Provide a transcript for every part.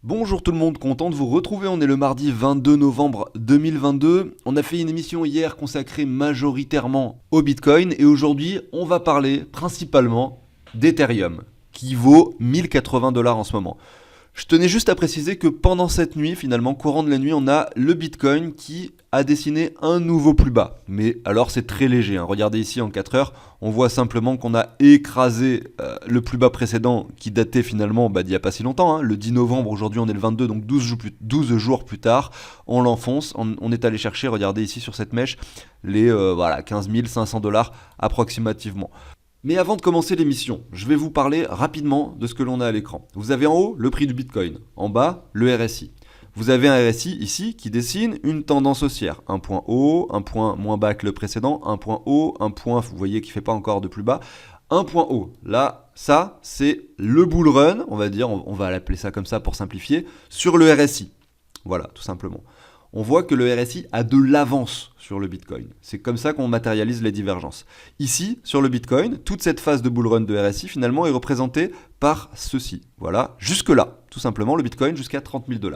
Bonjour tout le monde, content de vous retrouver, on est le mardi 22 novembre 2022. On a fait une émission hier consacrée majoritairement au Bitcoin et aujourd'hui on va parler principalement d'Ethereum qui vaut 1080 $ en ce moment. Je tenais juste à préciser que pendant cette nuit, finalement, courant de la nuit, on a le Bitcoin qui a dessiné un nouveau plus bas. Mais alors c'est très léger, hein. Regardez ici en 4 heures, on voit simplement qu'on a écrasé le plus bas précédent qui datait finalement d'il n'y a pas si longtemps, hein. Le 10 novembre, aujourd'hui on est le 22, donc 12 jours plus tard, on l'enfonce, on est allé chercher, regardez ici sur cette mèche, les 15 500 $ approximativement. Mais avant de commencer l'émission, je vais vous parler rapidement de ce que l'on a à l'écran. Vous avez en haut le prix du Bitcoin, en bas le RSI. Vous avez un RSI ici qui dessine une tendance haussière. Un point haut, un point moins bas que le précédent, un point haut, un point, vous voyez, qui ne fait pas encore de plus bas, un point haut. Là, ça, c'est le bull run, on va dire, on va l'appeler ça comme ça pour simplifier, sur le RSI. Voilà, tout simplement. On voit que le RSI a de l'avance sur le Bitcoin. C'est comme ça qu'on matérialise les divergences. Ici, sur le Bitcoin, toute cette phase de bull run de RSI, finalement, est représentée par ceci. Voilà, jusque-là, tout simplement, le Bitcoin jusqu'à 30 000 $.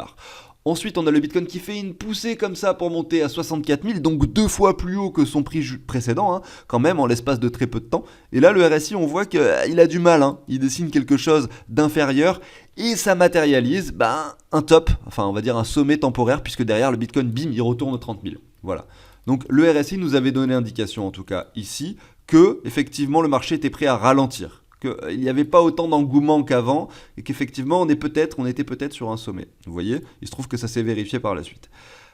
Ensuite, on a le Bitcoin qui fait une poussée comme ça pour monter à 64 000, donc 2 fois plus haut que son prix précédent, hein, quand même, en l'espace de très peu de temps. Et là, le RSI, on voit qu'il a du mal, hein. Il dessine quelque chose d'inférieur, et ça matérialise un top, enfin on va dire un sommet temporaire, puisque derrière le Bitcoin, bim, il retourne aux 30 000. Voilà. Donc le RSI nous avait donné l'indication, en tout cas ici, que effectivement le marché était prêt à ralentir. Qu'il n'y avait pas autant d'engouement qu'avant et qu'effectivement on était peut-être sur un sommet. Vous voyez, il se trouve que ça s'est vérifié par la suite.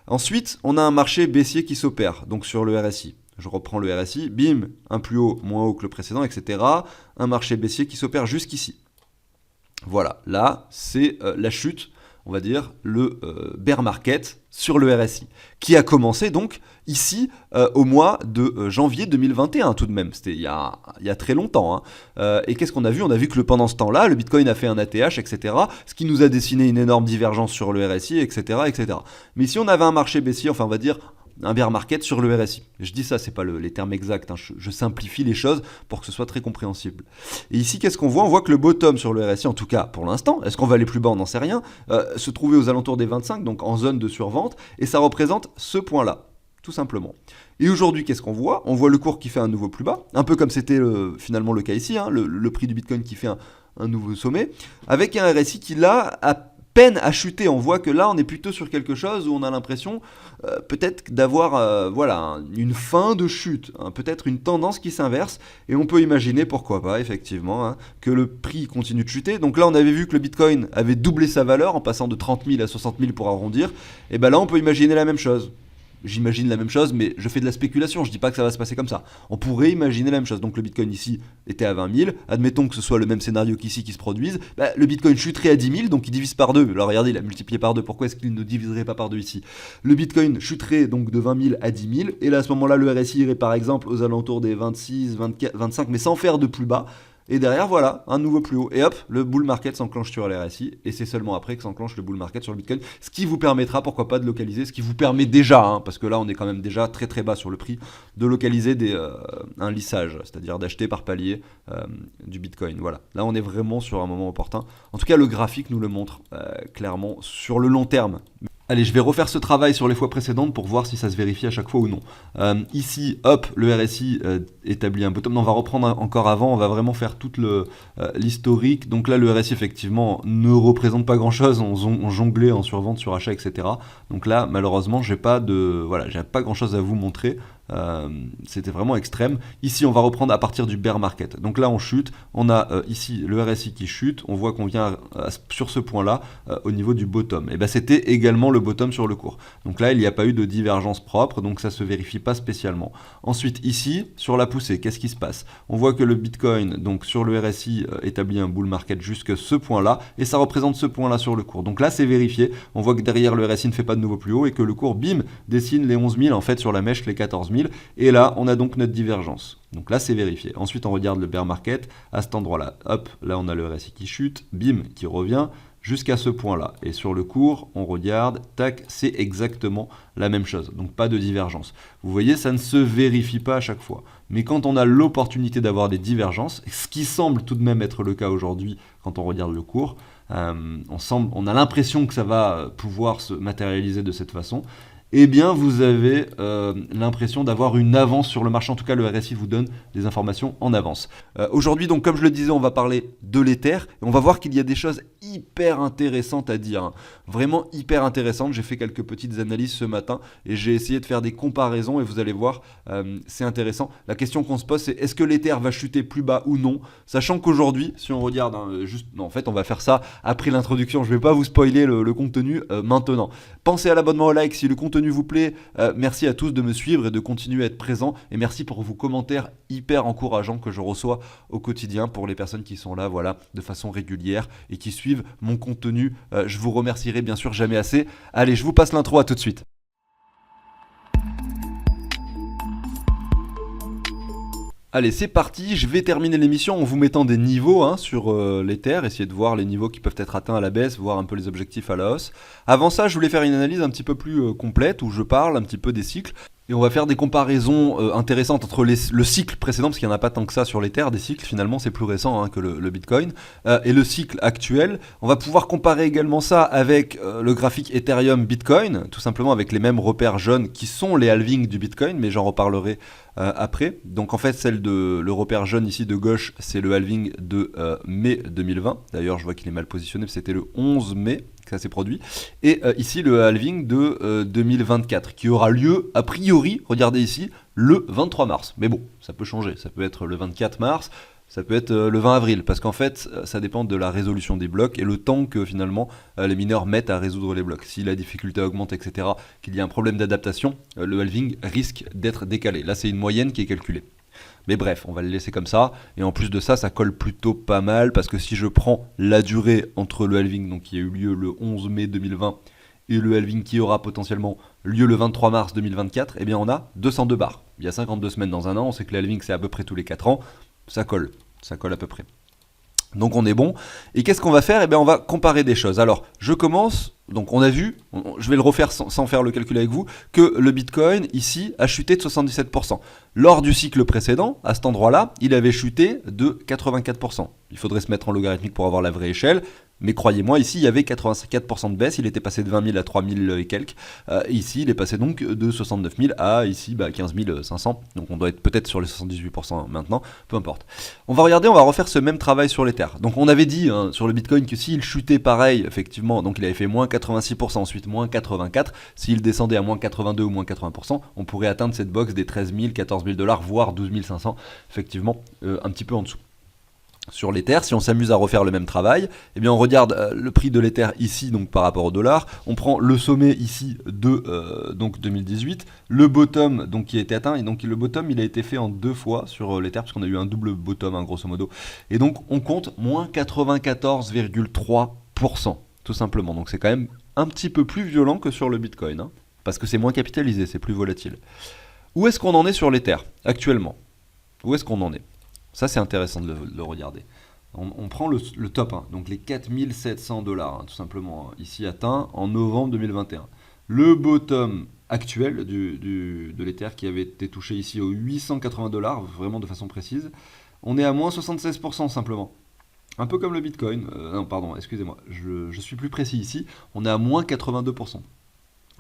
Ensuite, on a un marché baissier qui s'opère, donc sur le RSI. Je reprends le RSI, bim, un plus haut, moins haut que le précédent, etc. Un marché baissier qui s'opère jusqu'ici. Voilà, là, c'est la chute, on va dire, le bear market sur le RSI, qui a commencé donc ici au mois de janvier 2021 tout de même, c'était il y a très longtemps, hein. Et qu'est-ce qu'on a vu? On a vu que pendant ce temps-là, le Bitcoin a fait un ATH, etc., ce qui nous a dessiné une énorme divergence sur le RSI, etc., etc. Mais si on avait un marché baissier, enfin on va dire un bear market sur le RSI. Je dis ça, c'est pas les termes exacts, hein. Je simplifie les choses pour que ce soit très compréhensible. Et ici, qu'est-ce qu'on voit? On voit que le bottom sur le RSI, en tout cas pour l'instant, est-ce qu'on va aller plus bas? On n'en sait rien, se trouvait aux alentours des 25, donc en zone de survente, et ça représente ce point-là, tout simplement. Et aujourd'hui, qu'est-ce qu'on voit? On voit le cours qui fait un nouveau plus bas, un peu comme c'était finalement le cas ici, hein, le prix du Bitcoin qui fait un nouveau sommet, avec un RSI qui là a peine à chuter. On voit que là on est plutôt sur quelque chose où on a l'impression peut-être d'avoir une fin de chute, hein, peut-être une tendance qui s'inverse, et on peut imaginer pourquoi pas effectivement, hein, que le prix continue de chuter. Donc là on avait vu que le Bitcoin avait doublé sa valeur en passant de 30 000 à 60 000 pour arrondir, et là on peut imaginer la même chose. J'imagine la même chose, mais je fais de la spéculation, je dis pas que ça va se passer comme ça. On pourrait imaginer la même chose. Donc le Bitcoin ici était à 20 000, admettons que ce soit le même scénario qu'ici qui se produise, le Bitcoin chuterait à 10 000, donc il divise par 2. Alors regardez, il a multiplié par 2, pourquoi est-ce qu'il ne diviserait pas par 2 ici? Le Bitcoin chuterait donc de 20 000 à 10 000, et là à ce moment-là le RSI irait par exemple aux alentours des 26, 24, 25, mais sans faire de plus bas. Et derrière, voilà, un nouveau plus haut. Et hop, le bull market s'enclenche sur les RSI. Et c'est seulement après que s'enclenche le bull market sur le Bitcoin. Ce qui vous permettra, pourquoi pas, de localiser. Ce qui vous permet déjà, hein, parce que là, on est quand même déjà très très bas sur le prix, de localiser un lissage. C'est-à-dire d'acheter par palier du Bitcoin. Voilà. Là, on est vraiment sur un moment opportun. En tout cas, le graphique nous le montre clairement sur le long terme. Allez, je vais refaire ce travail sur les fois précédentes pour voir si ça se vérifie à chaque fois ou non. Ici, hop, le RSI établit un bottom. On va reprendre encore avant, on va vraiment faire tout l'historique. Donc là, le RSI, effectivement, ne représente pas grand-chose. On jonglait en survente, sur achat, etc. Donc là, malheureusement, j'ai pas grand-chose à vous montrer. C'était vraiment extrême. Ici, on va reprendre à partir du bear market. Donc là, on chute. On a ici le RSI qui chute. On voit qu'on vient sur ce point-là au niveau du bottom. Et c'était également le bottom sur le cours. Donc là, il n'y a pas eu de divergence propre, donc ça se vérifie pas spécialement. Ensuite, ici, sur la poussée, qu'est-ce qui se passe? On voit que le Bitcoin, donc sur le RSI, établit un bull market jusqu'à ce point-là, et ça représente ce point-là sur le cours. Donc là, c'est vérifié. On voit que derrière le RSI ne fait pas de nouveau plus haut et que le cours, bim, dessine les 11 000, en fait, sur la mèche, les 14 000. Et là, on a donc notre divergence. Donc là, c'est vérifié. Ensuite, on regarde le bear market. À cet endroit-là, hop, là, on a le RSI qui chute, bim, qui revient jusqu'à ce point-là. Et sur le cours, on regarde, tac, c'est exactement la même chose. Donc pas de divergence. Vous voyez, ça ne se vérifie pas à chaque fois. Mais quand on a l'opportunité d'avoir des divergences, ce qui semble tout de même être le cas aujourd'hui quand on regarde le cours, on a l'impression que ça va pouvoir se matérialiser de cette façon, eh bien vous avez l'impression d'avoir une avance sur le marché. En tout cas, le RSI vous donne des informations en avance. Aujourd'hui, donc comme je le disais, on va parler de l'Ether et on va voir qu'il y a des choses hyper intéressantes à dire, hein. Vraiment hyper intéressantes. J'ai fait quelques petites analyses ce matin et j'ai essayé de faire des comparaisons et vous allez voir, c'est intéressant. La question qu'on se pose, c'est est-ce que l'Ether va chuter plus bas ou non, sachant qu'aujourd'hui, si on regarde, non, en fait on va faire ça après l'introduction, je ne vais pas vous spoiler le contenu maintenant. Pensez à l'abonnement, au like si le contenu vous plaît. Merci à tous de me suivre et de continuer à être présents, et merci pour vos commentaires hyper encourageants que je reçois au quotidien pour les personnes qui sont là, voilà, de façon régulière et qui suivent mon contenu. Je vous remercierai bien sûr jamais assez. Allez, je vous passe l'intro, à tout de suite. Allez, c'est parti, je vais terminer l'émission en vous mettant des niveaux sur l'Ether, essayer de voir les niveaux qui peuvent être atteints à la baisse, voir un peu les objectifs à la hausse. Avant ça, je voulais faire une analyse un petit peu plus complète, où je parle un petit peu des cycles, et on va faire des comparaisons intéressantes entre le cycle précédent, parce qu'il n'y en a pas tant que ça sur l'Ether, des cycles finalement, c'est plus récent que le Bitcoin, et le cycle actuel. On va pouvoir comparer également ça avec le graphique Ethereum Bitcoin, tout simplement avec les mêmes repères jaunes qui sont les halvings du Bitcoin, mais j'en reparlerai après. Donc en fait, le repère jaune ici de gauche, c'est le halving de mai 2020. D'ailleurs, je vois qu'il est mal positionné, c'était le 11 mai que ça s'est produit. Et ici, le halving de 2024, qui aura lieu, a priori, regardez ici, le 23 mars. Mais bon, ça peut changer, ça peut être le 24 mars, ça peut être le 20 avril, parce qu'en fait, ça dépend de la résolution des blocs et le temps que finalement les mineurs mettent à résoudre les blocs. Si la difficulté augmente, etc., qu'il y a un problème d'adaptation, le halving risque d'être décalé. Là, c'est une moyenne qui est calculée. Mais bref, on va le laisser comme ça. Et en plus de ça, ça colle plutôt pas mal, parce que si je prends la durée entre le halving, donc qui a eu lieu le 11 mai 2020, et le halving qui aura potentiellement lieu le 23 mars 2024, eh bien on a 202 bars. Il y a 52 semaines dans un an, on sait que le halving c'est à peu près tous les 4 ans, ça colle à peu près. Donc on est bon. Et qu'est-ce qu'on va faire? Eh bien on va comparer des choses. Alors je commence, donc on a vu, je vais le refaire sans faire le calcul avec vous, que le Bitcoin ici a chuté de 77%. Lors du cycle précédent, à cet endroit-là, il avait chuté de 84%. Il faudrait se mettre en logarithmique pour avoir la vraie échelle. Mais croyez-moi, ici, il y avait 84% de baisse, il était passé de 20 000 à 3 000 et quelques. Ici, il est passé donc de 69 000 à ici 15 500. Donc on doit être peut-être sur les 78% maintenant, peu importe. On va refaire ce même travail sur l'Ether. Donc on avait dit sur le Bitcoin que s'il chutait pareil, effectivement, donc il avait fait moins 86%, ensuite moins 84%. S'il descendait à moins 82 ou moins 80%, on pourrait atteindre cette box des 13 000, 14 000 $, voire 12 500, effectivement, un petit peu en dessous. Sur l'Ether, si on s'amuse à refaire le même travail, eh bien on regarde le prix de l'Ether ici, donc par rapport au dollar, on prend le sommet ici de donc 2018, le bottom donc qui a été atteint, et donc le bottom il a été fait en 2 fois sur l'Ether, parce qu'on a eu un double bottom grosso modo, et donc on compte moins 94,3%, tout simplement, donc c'est quand même un petit peu plus violent que sur le Bitcoin, parce que c'est moins capitalisé, c'est plus volatile. Où est-ce qu'on en est sur l'Ether actuellement? Où est-ce qu'on en est? Ça, c'est intéressant de le regarder. On prend le top 1, donc les 4700 $, tout simplement, ici atteint en novembre 2021. Le bottom actuel de l'Ether qui avait été touché ici aux 880 $, vraiment de façon précise, on est à moins 76% simplement. Un peu comme le Bitcoin. Non, pardon, excusez-moi, je suis plus précis ici. On est à moins 82%.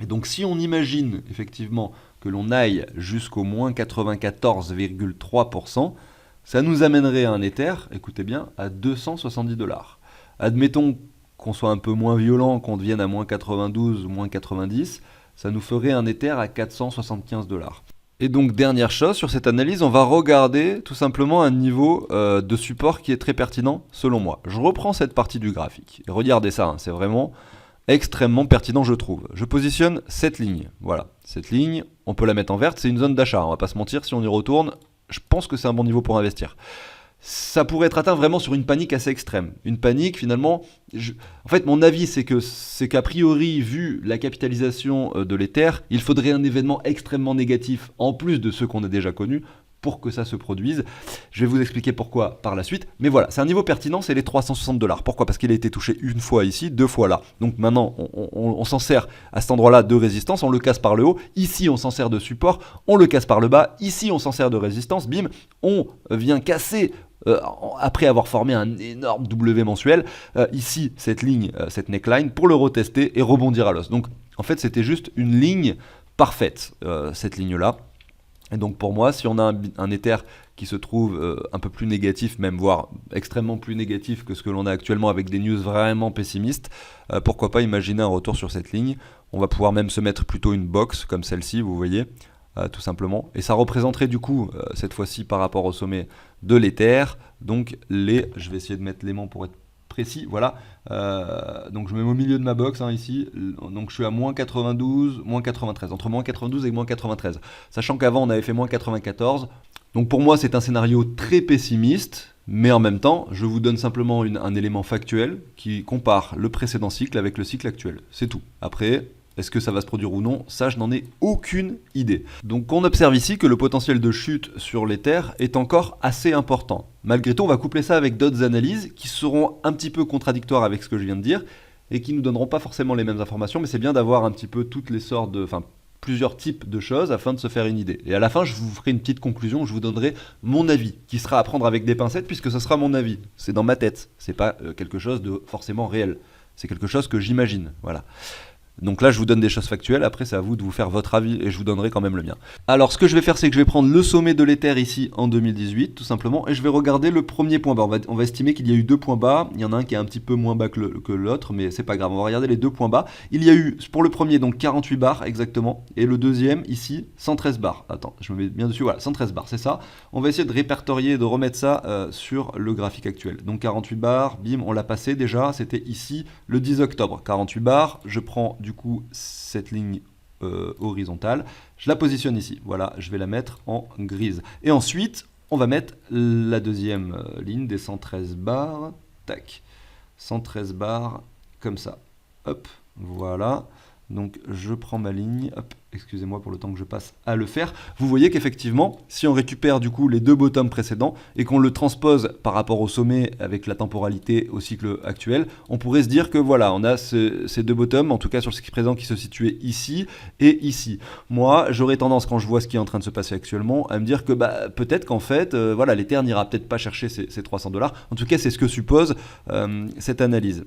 Et donc si on imagine effectivement que l'on aille jusqu'au moins 94,3%, ça nous amènerait à un Ether, écoutez bien, à 270 $. Admettons qu'on soit un peu moins violent, qu'on devienne à moins 92 ou moins 90, ça nous ferait un Ether à 475 $. Et donc dernière chose sur cette analyse, on va regarder tout simplement un niveau de support qui est très pertinent selon moi. Je reprends cette partie du graphique. Et regardez ça, c'est vraiment extrêmement pertinent je trouve. Je positionne cette ligne, voilà. Cette ligne, on peut la mettre en verte, c'est une zone d'achat, on va pas se mentir, si on y retourne, je pense que c'est un bon niveau pour investir. Ça pourrait être atteint vraiment sur une panique assez extrême. Une panique finalement, en fait mon avis c'est qu'a priori, vu la capitalisation de l'Ether, il faudrait un événement extrêmement négatif, en plus de ceux qu'on a déjà connus, pour que ça se produise. Je vais vous expliquer pourquoi par la suite. Mais voilà, c'est un niveau pertinent, c'est les 360 $. Pourquoi? Parce qu'il a été touché une fois ici, 2 fois là. Donc maintenant, on s'en sert à cet endroit-là de résistance, on le casse par le haut. Ici, on s'en sert de support, on le casse par le bas. Ici, on s'en sert de résistance, bim, on vient casser après avoir formé un énorme W mensuel, ici cette ligne, cette neckline, pour le retester et rebondir à l'os. Donc en fait c'était juste une ligne parfaite, cette ligne-là. Et donc pour moi, si on a un Ether qui se trouve un peu plus négatif, même voire extrêmement plus négatif que ce que l'on a actuellement avec des news vraiment pessimistes, pourquoi pas imaginer un retour sur cette ligne. On va pouvoir même se mettre plutôt une box comme celle-ci, vous voyez, tout simplement. Et ça représenterait du coup, cette fois-ci par rapport au sommet de l'Ether, donc je vais essayer de mettre l'aimant pour être précis, voilà. Donc je me mets au milieu de ma box ici, donc je suis à moins 92, moins 93, entre moins 92 et moins 93, sachant qu'avant on avait fait moins 94. Donc pour moi c'est un scénario très pessimiste, mais en même temps je vous donne simplement un élément factuel qui compare le précédent cycle avec le cycle actuel, c'est tout. Après, est-ce que ça va se produire ou non? Ça, je n'en ai aucune idée. Donc on observe ici que le potentiel de chute sur l'Ether est encore assez important. Malgré tout, on va coupler ça avec d'autres analyses qui seront un petit peu contradictoires avec ce que je viens de dire et qui ne nous donneront pas forcément les mêmes informations, mais c'est bien d'avoir un petit peu toutes les sortes plusieurs types de choses afin de se faire une idée. Et à la fin, je vous ferai une petite conclusion, je vous donnerai mon avis, qui sera à prendre avec des pincettes puisque ce sera mon avis. C'est dans ma tête, c'est pas quelque chose de forcément réel. C'est quelque chose que j'imagine, voilà. Donc là, je vous donne des choses factuelles, après c'est à vous de vous faire votre avis et je vous donnerai quand même le mien. Alors ce que je vais faire, c'est que je vais prendre le sommet de l'Ether ici en 2018, tout simplement, et je vais regarder le premier point bas. On va estimer qu'il y a eu 2 points bas, il y en a un qui est un petit peu moins bas que l'autre, mais c'est pas grave, on va regarder les 2 points bas. Il y a eu, pour le premier, donc 48 bars exactement, et le deuxième, ici, 113 bars. Attends, je me mets bien dessus, voilà, 113 bars, c'est ça. On va essayer de répertorier, de remettre ça sur le graphique actuel. Donc 48 bars, bim, on l'a passé déjà, c'était ici le 10 octobre. 48 bars, je prends du coup cette ligne horizontale, je la positionne ici, voilà, je vais la mettre en grise. Et ensuite, on va mettre la deuxième ligne des 113 bars, tac, 113 bars, comme ça, hop, voilà. Donc je prends ma ligne, hop, excusez-moi pour le temps que je passe à le faire. Vous voyez qu'effectivement, si on récupère du coup les 2 bottoms précédents et qu'on le transpose par rapport au sommet avec la temporalité au cycle actuel, on pourrait se dire que voilà, on a ces 2 bottoms, en tout cas sur le cycle présent, qui se situaient ici et ici. Moi, j'aurais tendance, quand je vois ce qui est en train de se passer actuellement, à me dire que peut-être qu'en fait, voilà, l'Ether n'ira peut-être pas chercher ces $300. En tout cas, c'est ce que suppose cette analyse.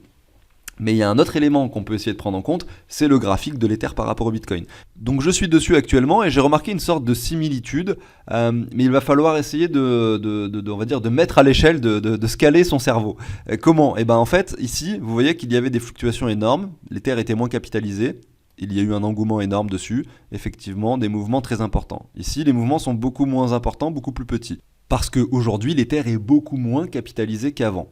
Mais il y a un autre élément qu'on peut essayer de prendre en compte, c'est le graphique de l'Ether par rapport au Bitcoin. Donc je suis dessus actuellement et j'ai remarqué une sorte de similitude, mais il va falloir essayer on va dire, de mettre à l'échelle, de scaler son cerveau. Comment? Et ben en fait, ici, vous voyez qu'il y avait des fluctuations énormes, l'Ether était moins capitalisé, il y a eu un engouement énorme dessus, effectivement, des mouvements très importants. Ici, les mouvements sont beaucoup moins importants, beaucoup plus petits. Parce qu'aujourd'hui, l'Ether est beaucoup moins capitalisé qu'avant.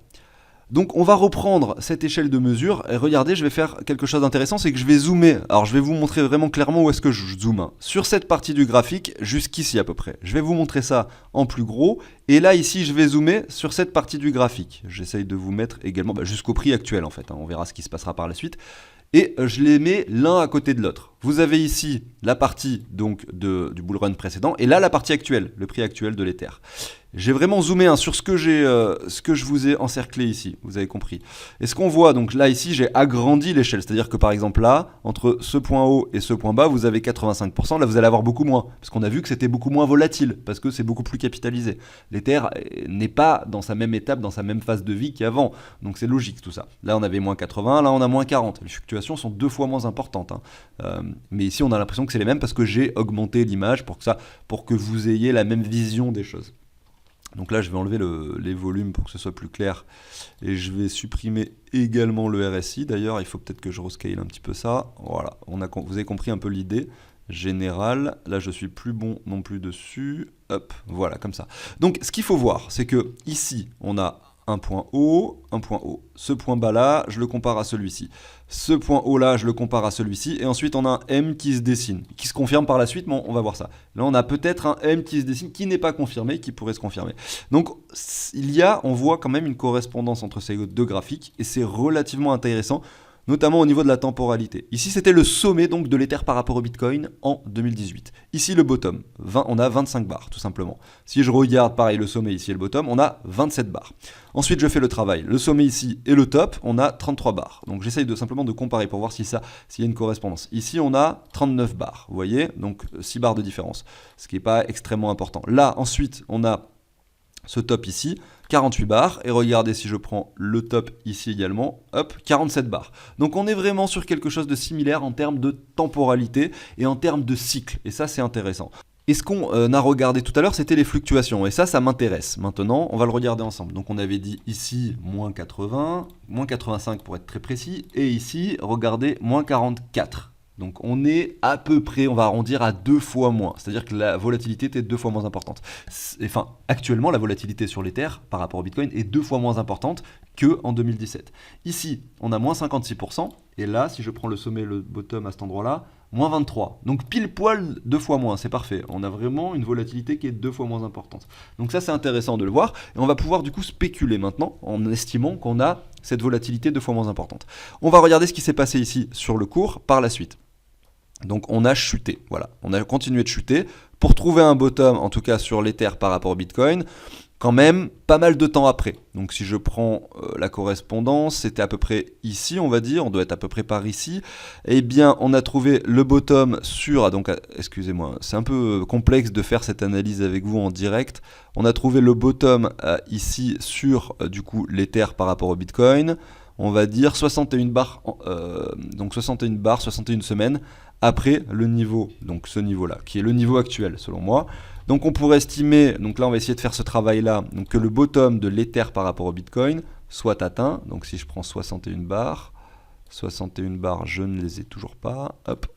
Donc on va reprendre cette échelle de mesure et regardez, je vais faire quelque chose d'intéressant, c'est que je vais zoomer. Alors je vais vous montrer vraiment clairement où est-ce que je zoome. Sur cette partie du graphique, jusqu'ici à peu près. Je vais vous montrer ça en plus gros. Et là ici, je vais zoomer sur cette partie du graphique. J'essaye de vous mettre également jusqu'au prix actuel en fait. On verra ce qui se passera par la suite. Et je les mets l'un à côté de l'autre. Vous avez ici la partie donc du bull run précédent et là la partie actuelle, le prix actuel de l'Ether. J'ai vraiment zoomé sur ce que je vous ai encerclé ici, vous avez compris. Et ce qu'on voit, donc là ici j'ai agrandi l'échelle, c'est-à-dire que par exemple là, entre ce point haut et ce point bas, vous avez 85%, là vous allez avoir beaucoup moins, parce qu'on a vu que c'était beaucoup moins volatile, parce que c'est beaucoup plus capitalisé. L'Ether n'est pas dans sa même étape, dans sa même phase de vie qu'avant, donc c'est logique tout ça. Là on avait moins 80, là on a moins 40, les fluctuations sont 2 fois moins importantes. Mais ici on a l'impression que c'est les mêmes parce que j'ai augmenté l'image pour que vous ayez la même vision des choses. Donc là je vais enlever les volumes pour que ce soit plus clair et je vais supprimer également le RSI. D'ailleurs il faut peut-être que je rescale un petit peu ça. Voilà, vous avez compris un peu l'idée générale. Là je suis plus bon non plus dessus. Hop, voilà comme ça. Donc ce qu'il faut voir c'est que ici on a un point haut, un point haut. Ce point bas là, je le compare à celui-ci. Ce point haut là, je le compare à celui-ci. Et ensuite, on a un M qui se dessine, qui se confirme par la suite, mais on va voir ça. Là, on a peut-être un M qui se dessine, qui n'est pas confirmé, qui pourrait se confirmer. Donc, on voit quand même une correspondance entre ces 2 graphiques, et c'est relativement intéressant, notamment au niveau de la temporalité. Ici, c'était le sommet donc de l'Ether par rapport au Bitcoin en 2018. Ici, le bottom, on a 25 bars, tout simplement. Si je regarde, pareil, le sommet ici et le bottom, on a 27 bars. Ensuite, je fais le travail. Le sommet ici et le top, on a 33 bars. Donc, j'essaye simplement de comparer pour voir s'il y a une correspondance. Ici, on a 39 bars, vous voyez, donc 6 bars de différence, ce qui n'est pas extrêmement important. Là, ensuite, on a ce top ici, 48 bars, et regardez si je prends le top ici également, hop, 47 bars. Donc on est vraiment sur quelque chose de similaire en termes de temporalité et en termes de cycle, et ça c'est intéressant. Et ce qu'on a regardé tout à l'heure, c'était les fluctuations, et ça m'intéresse. Maintenant, on va le regarder ensemble. Donc on avait dit ici, moins 80, moins 85 pour être très précis, et ici, regardez, moins 44. Donc on est à peu près, on va arrondir à 2 fois moins. C'est-à-dire que la volatilité était 2 fois moins importante. Enfin, actuellement, la volatilité sur l'Ether par rapport au Bitcoin est 2 fois moins importante qu'en 2017. Ici, on a moins 56%. Et là, si je prends le sommet et le bottom à cet endroit-là, moins 23. Donc pile poil 2 fois moins, c'est parfait. On a vraiment une volatilité qui est 2 fois moins importante. Donc ça, c'est intéressant de le voir. Et on va pouvoir du coup spéculer maintenant en estimant qu'on a cette volatilité 2 fois moins importante. On va regarder ce qui s'est passé ici sur le cours par la suite. Donc on a chuté, voilà, on a continué de chuter pour trouver un bottom, en tout cas sur l'Ether par rapport au Bitcoin, quand même pas mal de temps après. Donc si je prends la correspondance, c'était à peu près ici, on va dire, on doit être à peu près par ici. Eh bien, on a trouvé le bottom sur, donc excusez-moi, c'est un peu complexe de faire cette analyse avec vous en direct. On a trouvé le bottom ici sur du coup l'Ether par rapport au Bitcoin. On va dire 61 bars, donc 61 bars, 61 semaines après le niveau, donc ce niveau-là, qui est le niveau actuel selon moi. Donc on pourrait estimer, donc là on va essayer de faire ce travail-là, donc que le bottom de l'Ether par rapport au Bitcoin soit atteint. Donc si je prends 61 bars, je ne les ai toujours pas, hop.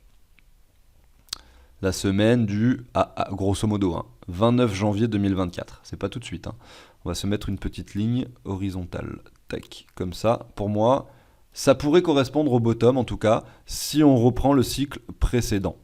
La semaine du, grosso modo, 29 janvier 2024, c'est pas tout de suite. On va se mettre une petite ligne horizontale, tac, comme ça, pour moi. Ça pourrait correspondre au bottom, en tout cas, si on reprend le cycle précédent.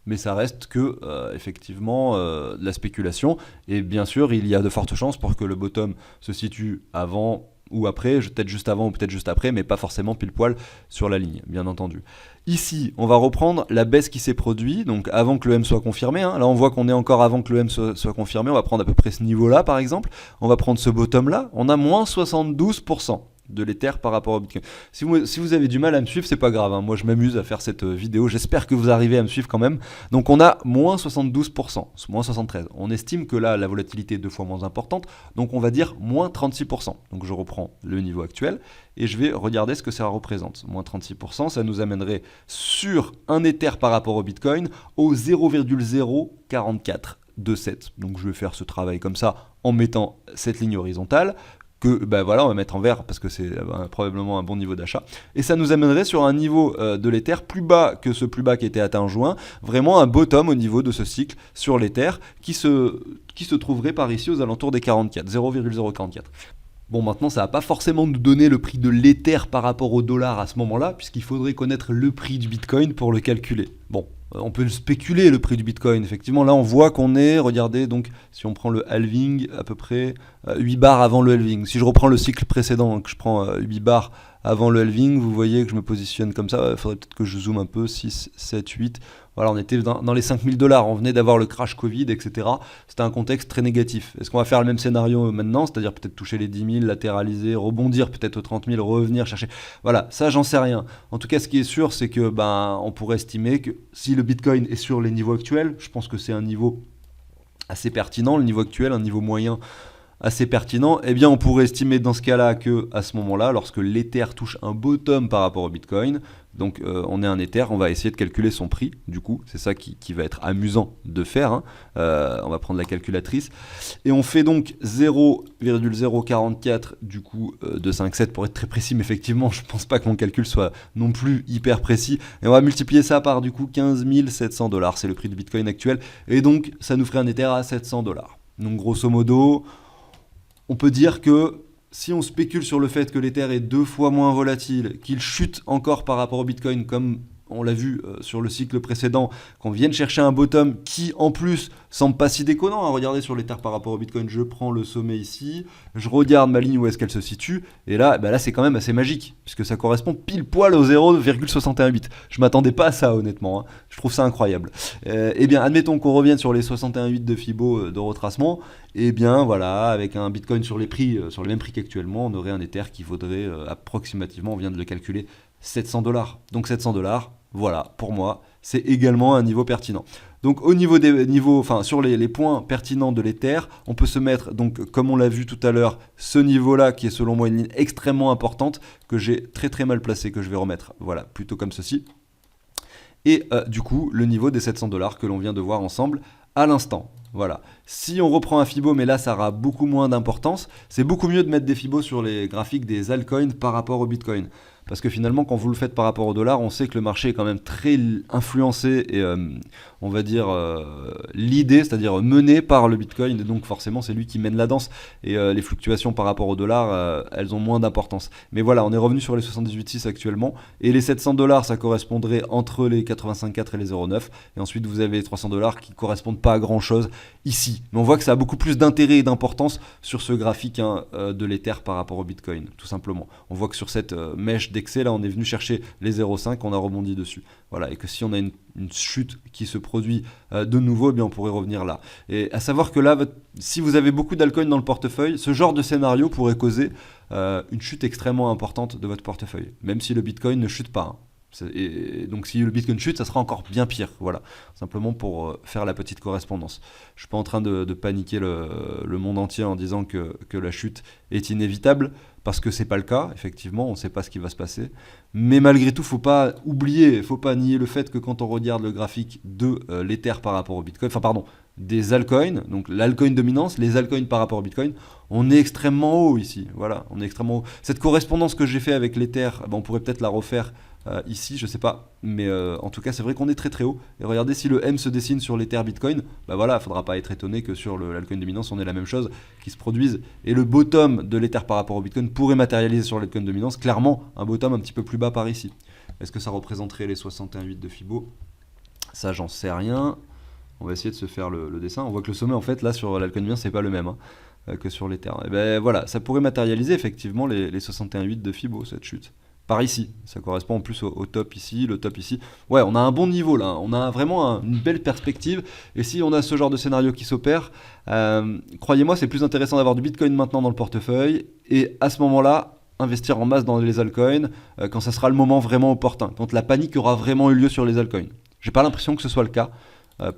Mais ça reste que, effectivement, de la spéculation. Et bien sûr, il y a de fortes chances pour que le bottom se situe avant ou après, peut-être juste avant ou peut-être juste après, mais pas forcément pile poil sur la ligne, bien entendu. Ici, on va reprendre la baisse qui s'est produite, donc avant que le M soit confirmé. Là, on voit qu'on est encore avant que le M soit confirmé. On va prendre à peu près ce niveau-là, par exemple. On va prendre ce bottom-là. On a moins 72%. De l'Ether par rapport au Bitcoin. Si vous avez du mal à me suivre, c'est pas grave, moi je m'amuse à faire cette vidéo, j'espère que vous arrivez à me suivre quand même. Donc on a moins 72%, moins 73%. On estime que là la volatilité est 2 fois moins importante, donc on va dire moins 36%. Donc je reprends le niveau actuel et je vais regarder ce que ça représente. Moins 36%, ça nous amènerait sur un Ether par rapport au Bitcoin au 0,04427. Donc je vais faire ce travail comme ça en mettant cette ligne horizontale. Que voilà, on va mettre en vert parce que c'est probablement un bon niveau d'achat. Et ça nous amènerait sur un niveau de l'Ether plus bas que ce plus bas qui était atteint en juin, vraiment un bottom au niveau de ce cycle sur l'Ether qui se trouverait par ici aux alentours des 44, 0,044. Bon, maintenant, ça va pas forcément nous donner le prix de l'Ether par rapport au dollar à ce moment-là, puisqu'il faudrait connaître le prix du Bitcoin pour le calculer. Bon, on peut spéculer le prix du Bitcoin, effectivement. Là, on voit qu'on est, regardez, donc, si on prend le halving, à peu près 8 bars avant le halving. Si je reprends le cycle précédent, que je prends 8 bars avant le halving, vous voyez que je me positionne comme ça. Il faudrait peut-être que je zoome un peu, 6, 7, 8. Voilà, on était dans les 5000 $. On venait d'avoir le crash Covid, etc. C'était un contexte très négatif. Est-ce qu'on va faire le même scénario maintenant, c'est-à-dire peut-être toucher les 10 000, latéraliser, rebondir peut-être aux 30 000, revenir chercher. Voilà, ça, j'en sais rien. En tout cas, ce qui est sûr, c'est que on pourrait estimer que si le Bitcoin est sur les niveaux actuels, je pense que c'est un niveau assez pertinent, le niveau actuel, un niveau moyen assez pertinent, eh bien on pourrait estimer dans ce cas-là que à ce moment-là, lorsque l'Ether touche un bottom par rapport au Bitcoin, donc on est un Ether, on va essayer de calculer son prix, du coup, c'est ça qui va être amusant de faire, on va prendre la calculatrice, et on fait donc 0,044 du coup de 5,7 pour être très précis, mais effectivement je pense pas que mon calcul soit non plus hyper précis, et on va multiplier ça par du coup 15 700 $, c'est le prix du Bitcoin actuel, et donc ça nous ferait un Ether à 700 $. Donc grosso modo, on peut dire que si on spécule sur le fait que l'Ether est 2 fois moins volatile, qu'il chute encore par rapport au Bitcoin, comme on l'a vu sur le cycle précédent, qu'on vienne chercher un bottom qui en plus semble pas si déconnant. Regardez sur l'Ether par rapport au Bitcoin, je prends le sommet ici, je regarde ma ligne où est-ce qu'elle se situe, et là, là c'est quand même assez magique, puisque ça correspond pile poil au 0,618. Je m'attendais pas à ça honnêtement, je trouve ça incroyable. Eh bien admettons qu'on revienne sur les 61,8 de Fibo de retracement, et bien voilà, avec un Bitcoin sur les mêmes prix qu'actuellement, on aurait un Ether qui vaudrait approximativement, on vient de le calculer, 700 $. Donc 700 $, voilà, pour moi, c'est également un niveau pertinent. Donc au niveau des niveaux, enfin sur les points pertinents de l'Ether, on peut se mettre, donc comme on l'a vu tout à l'heure, ce niveau-là qui est selon moi une ligne extrêmement importante que j'ai très très mal placé, que je vais remettre, voilà, plutôt comme ceci. Et du coup, le niveau des 700$ que l'on vient de voir ensemble à l'instant. Voilà. Si on reprend un Fibo, mais là ça aura beaucoup moins d'importance, c'est beaucoup mieux de mettre des Fibos sur les graphiques des altcoins par rapport au Bitcoin. Parce que finalement, quand vous le faites par rapport au dollar, on sait que le marché est quand même très influencé et on va dire l'idée, c'est-à-dire mené par le Bitcoin. Et donc forcément, c'est lui qui mène la danse. Et les fluctuations par rapport au dollar, elles ont moins d'importance. Mais voilà, on est revenu sur les 78,6 actuellement. Et les 700$, ça correspondrait entre les 85,4 et les 0,9. Et ensuite, vous avez les 300$ qui correspondent pas à grand-chose ici. Mais on voit que ça a beaucoup plus d'intérêt et d'importance sur ce graphique de l'Ether par rapport au Bitcoin, tout simplement. On voit que sur cette mèche d'excès, là, on est venu chercher les 0,5, on a rebondi dessus. Voilà, et que si on a une chute qui se produit de nouveau, eh bien on pourrait revenir là. Et à savoir que là, si vous avez beaucoup d'altcoins dans le portefeuille, ce genre de scénario pourrait causer une chute extrêmement importante de votre portefeuille, même si le Bitcoin ne chute pas. Et donc si le Bitcoin chute, ça sera encore bien pire. Voilà, simplement pour faire la petite correspondance. Je suis pas en train de paniquer le monde entier en disant que la chute est inévitable, parce que c'est pas le cas. Effectivement, on ne sait pas ce qui va se passer. Mais malgré tout, faut pas oublier, faut pas nier le fait que quand on regarde le graphique de l'Ether par rapport au Bitcoin, enfin pardon, des altcoins, donc l'altcoin dominance, les altcoins par rapport au Bitcoin, on est extrêmement haut ici. Voilà, on est extrêmement haut. Cette correspondance que j'ai fait avec l'Ether, on pourrait peut-être la refaire ici, je sais pas, mais en tout cas c'est vrai qu'on est très très haut. Et regardez, si le M se dessine sur l'Ether Bitcoin, voilà, il faudra pas être étonné que sur l'altcoin dominance on ait la même chose qui se produise. Et le bottom de l'Ether par rapport au Bitcoin pourrait matérialiser sur l'altcoin dominance, clairement un bottom un petit peu plus bas par ici. Est-ce que ça représenterait les 61,8 de Fibo? Ça, j'en sais rien. On va essayer de se faire le dessin. On voit que le sommet, en fait, là sur l'altcoin dominance, c'est pas le même que sur l'Ether. Et ben voilà, ça pourrait matérialiser effectivement les 61,8 de Fibo, cette chute. Par ici, ça correspond en plus au top ici, le top ici. Ouais, on a un bon niveau là, on a vraiment une belle perspective. Et si on a ce genre de scénario qui s'opère, croyez-moi, c'est plus intéressant d'avoir du Bitcoin maintenant dans le portefeuille. Et à ce moment-là, investir en masse dans les altcoins quand ça sera le moment vraiment opportun, quand la panique aura vraiment eu lieu sur les altcoins. J'ai pas l'impression que ce soit le cas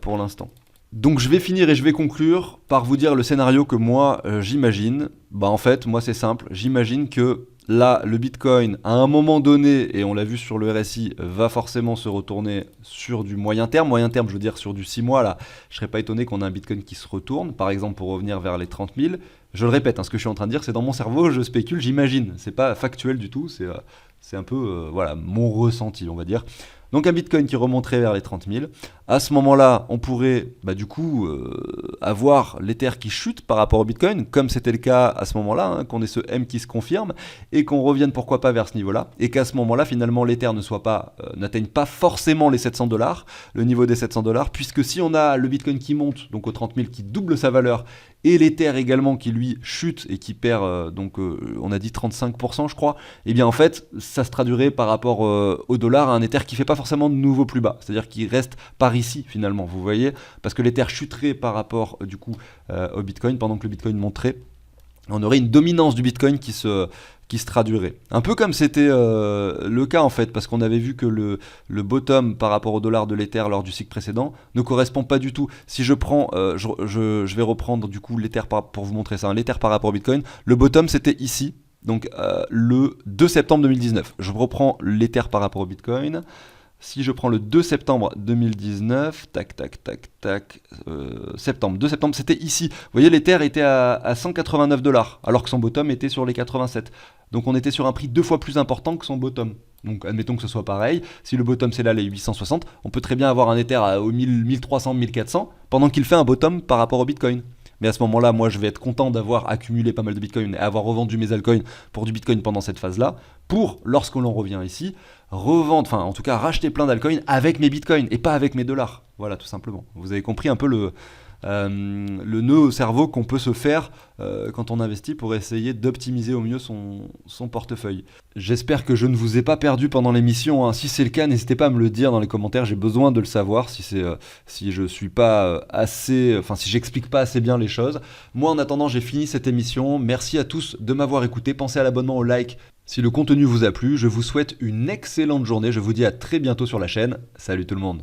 pour l'instant. Donc je vais finir et je vais conclure par vous dire le scénario que moi j'imagine. En fait, moi c'est simple, j'imagine que là, le Bitcoin, à un moment donné, et on l'a vu sur le RSI, va forcément se retourner sur du moyen terme. Moyen terme, je veux dire sur du 6 mois, là, je ne serais pas étonné qu'on ait un Bitcoin qui se retourne, par exemple pour revenir vers les 30 000. Je le répète, ce que je suis en train de dire, c'est dans mon cerveau, je spécule, j'imagine. C'est pas factuel du tout, c'est un peu mon ressenti, on va dire. Donc un Bitcoin qui remonterait vers les 30 000. À ce moment-là, on pourrait avoir l'Ether qui chute par rapport au Bitcoin, comme c'était le cas à ce moment-là, qu'on ait ce M qui se confirme, et qu'on revienne pourquoi pas vers ce niveau-là, et qu'à ce moment-là, finalement, l'Ether n'atteigne pas forcément les 700$, le niveau des 700$, puisque si on a le Bitcoin qui monte, donc aux 30 000, qui double sa valeur, et l'Ether également qui lui chute et qui perd, on a dit 35% je crois, et bien en fait, ça se traduirait par rapport au dollar à un Ether qui fait pas forcément de nouveau plus bas, c'est-à-dire qu'il reste par ici finalement, vous voyez, parce que l'Ether chuterait par rapport au Bitcoin pendant que le Bitcoin monterait. On aurait une dominance du Bitcoin qui se traduirait. Un peu comme c'était le cas en fait, parce qu'on avait vu que le bottom par rapport au dollar de l'Ether lors du cycle précédent ne correspond pas du tout. Si je prends, je vais reprendre du coup l'Ether pour vous montrer ça, l'Ether par rapport au Bitcoin, le bottom c'était ici, donc le 2 septembre 2019. Je reprends l'Ether par rapport au Bitcoin. Si je prends le 2 septembre 2019, septembre, 2 septembre, c'était ici. Vous voyez, l'Ether était à 189$, alors que son bottom était sur les 87. Donc on était sur un prix 2 fois plus important que son bottom. Donc admettons que ce soit pareil. Si le bottom c'est là les 860, on peut très bien avoir un Ether aux 1300, 1400, pendant qu'il fait un bottom par rapport au Bitcoin. Mais à ce moment-là, moi, je vais être content d'avoir accumulé pas mal de Bitcoin et avoir revendu mes altcoins pour du Bitcoin pendant cette phase-là, pour, lorsque l'on revient ici, revendre, enfin, en tout cas, racheter plein d'altcoins avec mes Bitcoins et pas avec mes dollars. Voilà, tout simplement. Vous avez compris un peu le nœud au cerveau qu'on peut se faire quand on investit pour essayer d'optimiser au mieux son portefeuille. J'espère que je ne vous ai pas perdu pendant l'émission, hein. Si c'est le cas, n'hésitez pas à me le dire dans les commentaires, j'ai besoin de le savoir si je suis pas assez, enfin si j'explique pas assez bien les choses. Moi en attendant, j'ai fini cette émission. Merci à tous de m'avoir écouté. Pensez à l'abonnement, au like si le contenu vous a plu. Je vous souhaite une excellente journée. Je vous dis à très bientôt sur la chaîne. Salut tout le monde.